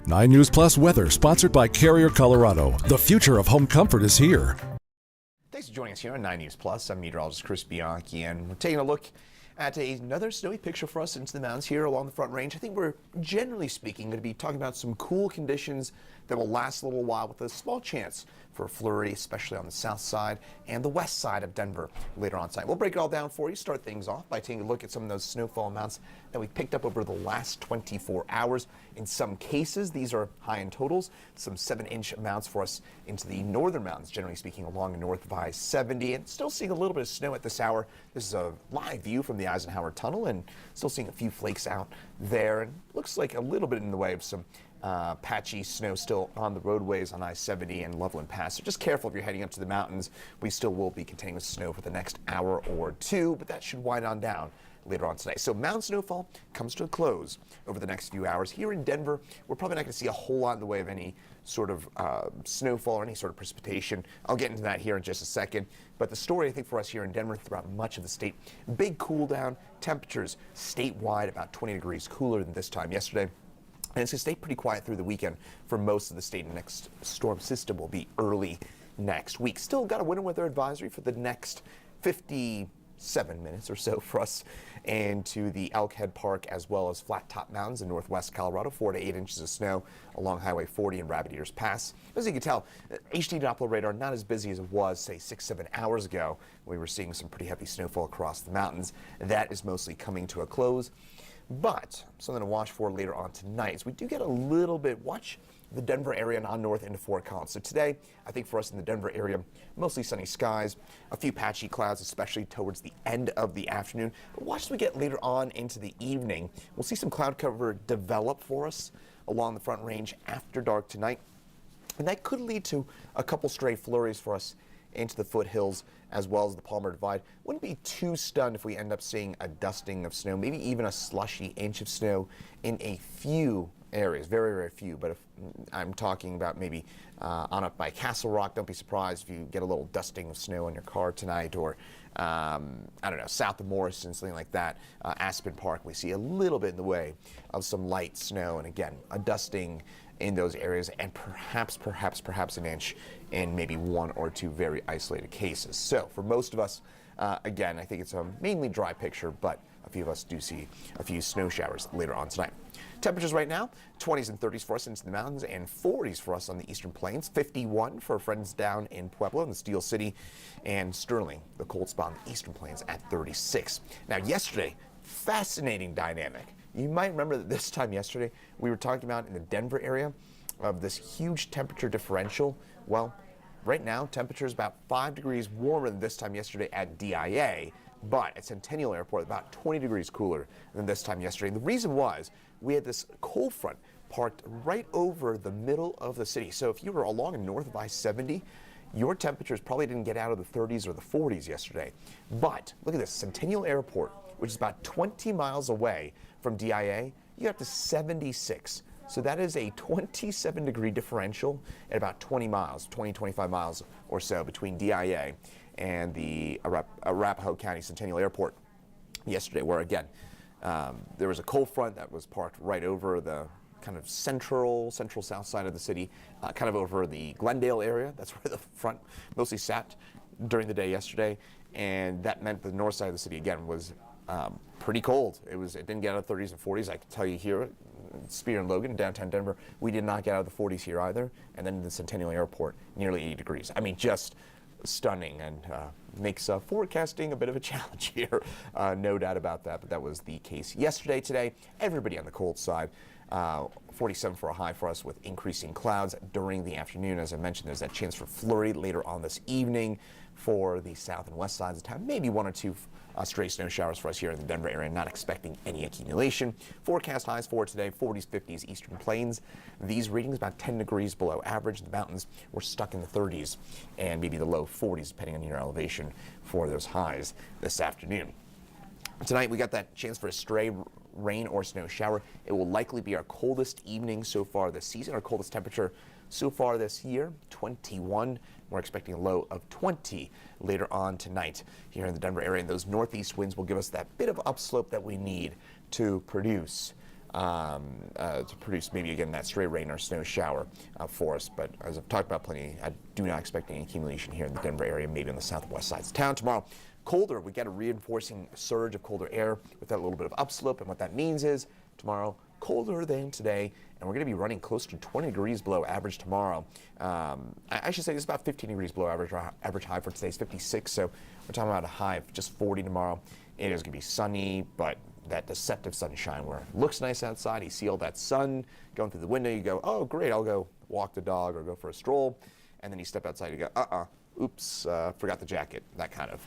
9 News Plus weather, sponsored by Carrier Colorado. The future of home comfort is here. Thanks for joining us here on 9 News Plus. I'm meteorologist Chris Bianchi, and we're taking a look at another snowy picture for us into the mountains here along the Front Range. I think we're, generally speaking, going to be talking about some cool conditions that will last a little while, with a small chance for a flurry, especially on the south side and the west side of Denver later on tonight. We'll break it all down for you. Start things off by taking a look at some of those snowfall amounts that we picked up over the last 24 hours. In some cases, these are high in totals. Some 7-inch amounts for us into the northern mountains, generally speaking, along north of I-70, and still seeing a little bit of snow at this hour. This is a live view from the Eisenhower Tunnel, and still seeing a few flakes out there, and looks like a little bit in the way of some patchy snow still on the roadways on I-70 and Loveland Pass. So just careful if you're heading up to the mountains. We still will be containing with snow for the next hour or two, but that should wind on down later on today. So mountain snowfall comes to a close over the next few hours. Here in Denver, we're probably not going to see a whole lot in the way of any sort of snowfall or any sort of precipitation. I'll get into that here in just a second. But the story, I think, for us here in Denver throughout much of the state, big cool down. Temperatures statewide about 20 degrees cooler than this time yesterday. And it's going to stay pretty quiet through the weekend for most of the state. The next storm system will be early next week. Still got a winter weather advisory for the next 57 minutes or so for us and to the Elkhead Park, as well as Flat Top Mountains in northwest Colorado. 4 to 8 inches of snow along Highway 40 and Rabbit Ears Pass. As you can tell, HD Doppler radar not as busy as it was, say, 6-7 hours ago. We were seeing some pretty heavy snowfall across the mountains. That is mostly coming to a close. But something to watch for later on tonight is we do get a little bit, watch the Denver area and on north into Fort Collins. So today, I think for us in the Denver area, mostly sunny skies, a few patchy clouds, especially towards the end of the afternoon. But watch as we get later on into the evening. We'll see some cloud cover develop for us along the Front Range after dark tonight. And that could lead to a couple stray flurries for us into the foothills as well as the Palmer Divide. Wouldn't be too stunned if we end up seeing a dusting of snow, maybe even a slushy inch of snow in a few areas, very, very few. But if I'm talking about maybe on up by Castle Rock, don't be surprised if you get a little dusting of snow in your car tonight, or I don't know, south of Morrison, something like that. Aspen Park, we see a little bit in the way of some light snow, and again, a dusting in those areas, and perhaps an inch in maybe 1 or 2 very isolated cases. So for most of us, again, I think it's a mainly dry picture, but a few of us do see a few snow showers later on tonight. Temperatures right now, 20s and 30s for us into the mountains, and 40s for us on the eastern plains. 51 for friends down in Pueblo and the Steel City, and Sterling, the cold spot on the eastern plains, at 36. Now yesterday, fascinating dynamic. You might remember that this time yesterday, we were talking about in the Denver area of this huge temperature differential. Well, right now, temperature is about 5 degrees warmer than this time yesterday at DIA, but at Centennial Airport, about 20 degrees cooler than this time yesterday. And the reason was we had this cold front parked right over the middle of the city. So if you were along north of I-70, your temperatures probably didn't get out of the 30s or the 40s yesterday. But look at this, Centennial Airport, which is about 20 miles away from DIA, you got to 76. So that is a 27-degree differential at about 20 miles, 25 miles or so between DIA and the Arapahoe County Centennial Airport yesterday, where again, there was a cold front that was parked right over the kind of central south side of the city, kind of over the Glendale area. That's where the front mostly sat during the day yesterday, and that meant the north side of the city again was pretty cold. It didn't get out of the 30s and 40s. I can tell you here, Spear and Logan, downtown Denver, we did not get out of the 40s here either. And then in the Centennial Airport, nearly 80 degrees. I mean, just stunning, and makes forecasting a bit of a challenge here. No doubt about that, but that was the case yesterday. Today, everybody on the cold side. 47 for a high for us, with increasing clouds during the afternoon. As I mentioned, there's that chance for flurry later on this evening for the south and west sides of town. Maybe 1 or 2 stray snow showers for us here in the Denver area. Not expecting any accumulation. Forecast highs for today, 40s, 50s, eastern plains. These readings about 10 degrees below average. The mountains were stuck in the 30s and maybe the low 40s, depending on your elevation, for those highs this afternoon. Tonight, we got that chance for a stray rain or snow shower. It will likely be our coldest evening so far this season. Our coldest temperature so far this year, 21. We're expecting a low of 20 later on tonight here in the Denver area. And those northeast winds will give us that bit of upslope that we need to produce to produce maybe again that stray rain or snow shower for us. But as I've talked about plenty, I do not expect any accumulation here in the Denver area, maybe on the southwest sides of town tomorrow. Colder, we get a reinforcing surge of colder air with that little bit of upslope, and what that means is tomorrow colder than today, and we're going to be running close to 20 degrees below average tomorrow. I should say this is about 15 degrees below average. Our average high for today is 56, so we're talking about a high of just 40 tomorrow. It is going to be sunny, but that deceptive sunshine where it looks nice outside. You see all that sun going through the window. You go, oh, great, I'll go walk the dog or go for a stroll. And then you step outside, you go, oops, forgot the jacket. That kind of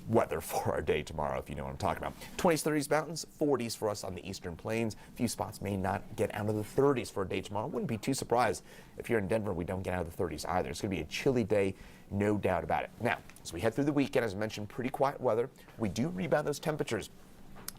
weather for our day tomorrow, if you know what I'm talking about. 20s, 30s mountains, 40s for us on the eastern plains. A few spots may not get out of the 30s for a day tomorrow. Wouldn't be too surprised if you're in Denver, we don't get out of the 30s either. It's going to be a chilly day, no doubt about it. Now, as we head through the weekend, as I mentioned, pretty quiet weather. We do rebound those temperatures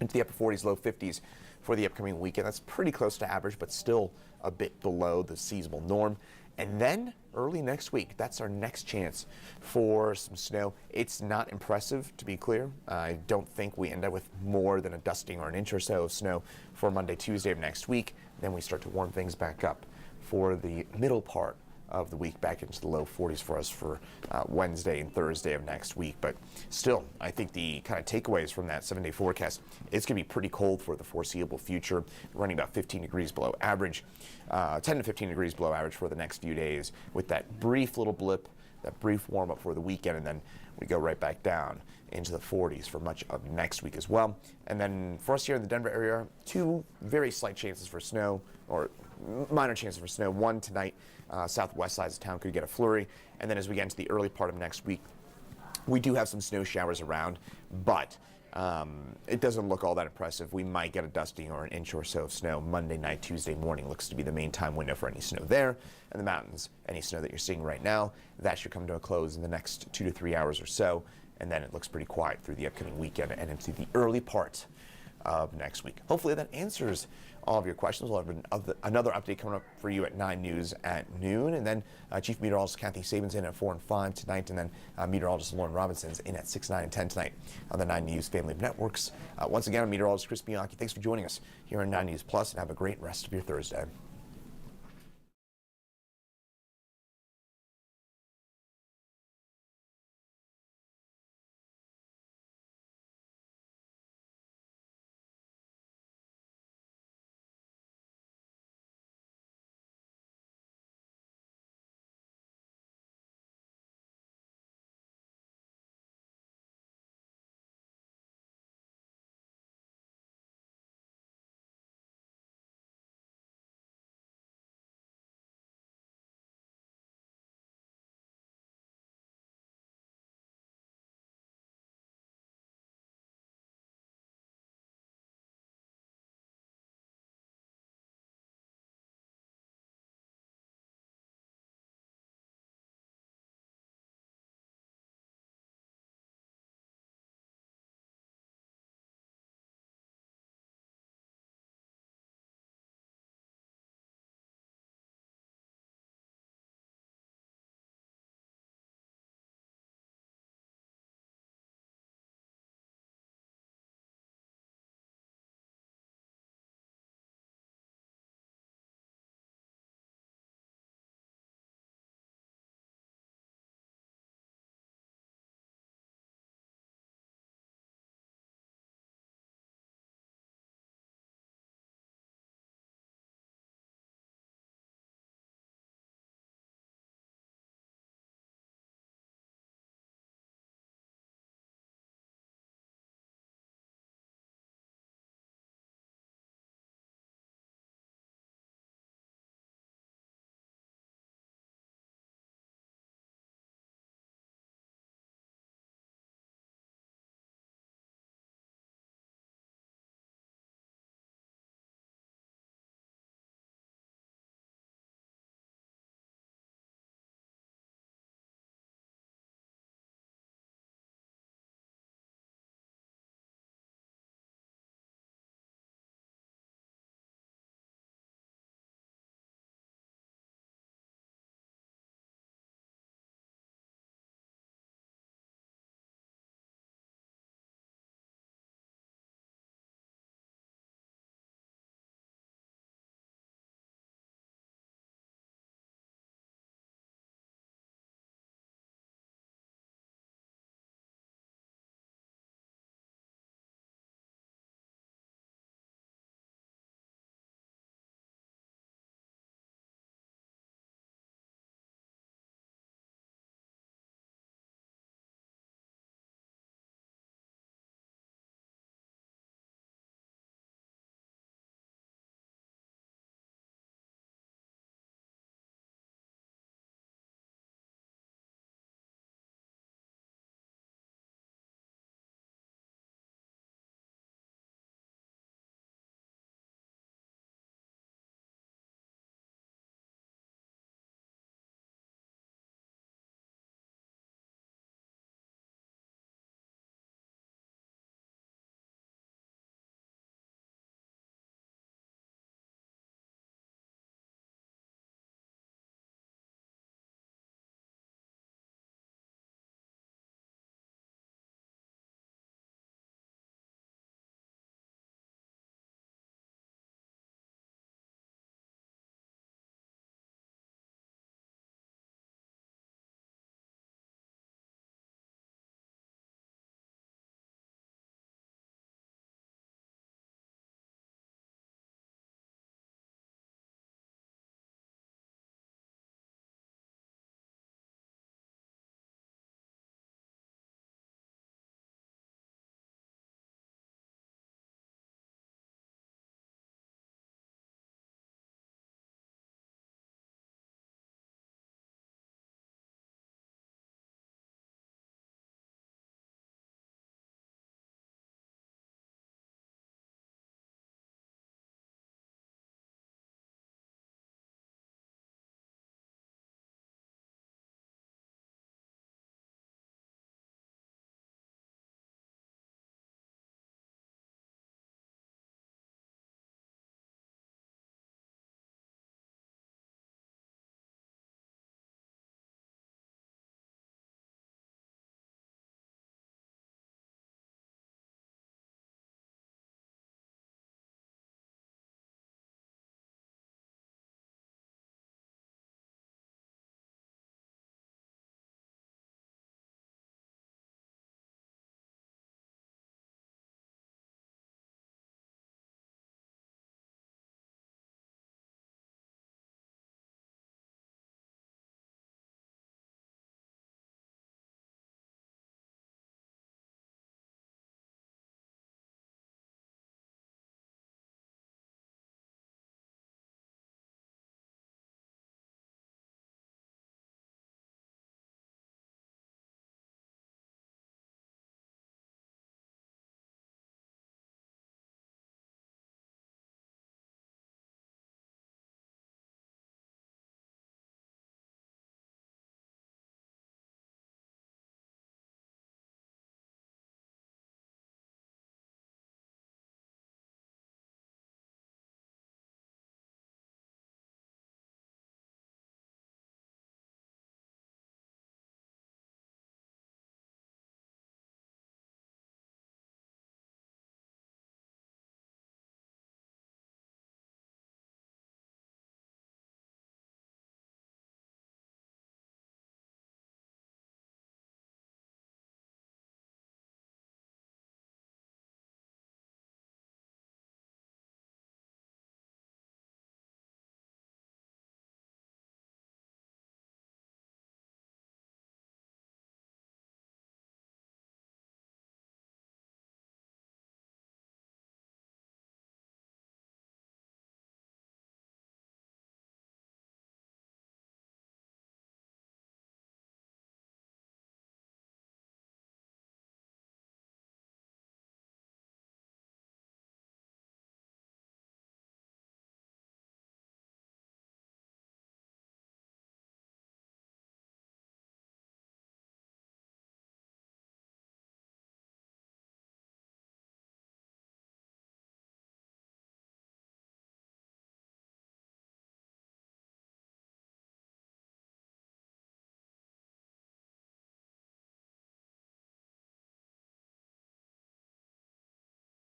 into the upper 40s, low 50s for the upcoming weekend. That's pretty close to average, but still a bit below the seasonal norm. And then early next week, that's our next chance for some snow. It's not impressive, to be clear. I don't think we end up with more than a dusting or an inch or so of snow for Monday, Tuesday of next week. Then we start to warm things back up for the middle part of the week, back into the low 40s for us for Wednesday and Thursday of next week. But still, I think the kind of takeaways from that 7-day forecast, it's going to be pretty cold for the foreseeable future, running about 15 degrees below average, 10 to 15 degrees below average for the next few days, with that brief little blip, that brief warm up for the weekend, and then we go right back down into the 40s for much of next week as well. And then for us here in the Denver area, two very slight chances for snow, or minor chances for snow. One tonight, southwest sides of town could get a flurry. And then as we get into the early part of next week, we do have some snow showers around, but it doesn't look all that impressive. We might get a dusting or an inch or so of snow Monday night, Tuesday morning. Looks to be the main time window for any snow there. And the mountains, any snow that you're seeing right now, that should come to a close in the next 2 to 3 hours or so. And then it looks pretty quiet through the upcoming weekend and into the early part of next week. Hopefully that answers all of your questions. We'll have another update coming up for you at 9 News at noon. And then Chief Meteorologist Kathy Sabin's in at 4 and 5 tonight. And then Meteorologist Lauren Robinson's in at 6, 9, and 10 tonight on the 9 News family of networks. Once again, I'm Meteorologist Chris Bianchi. Thanks for joining us here on 9 News Plus, and have a great rest of your Thursday.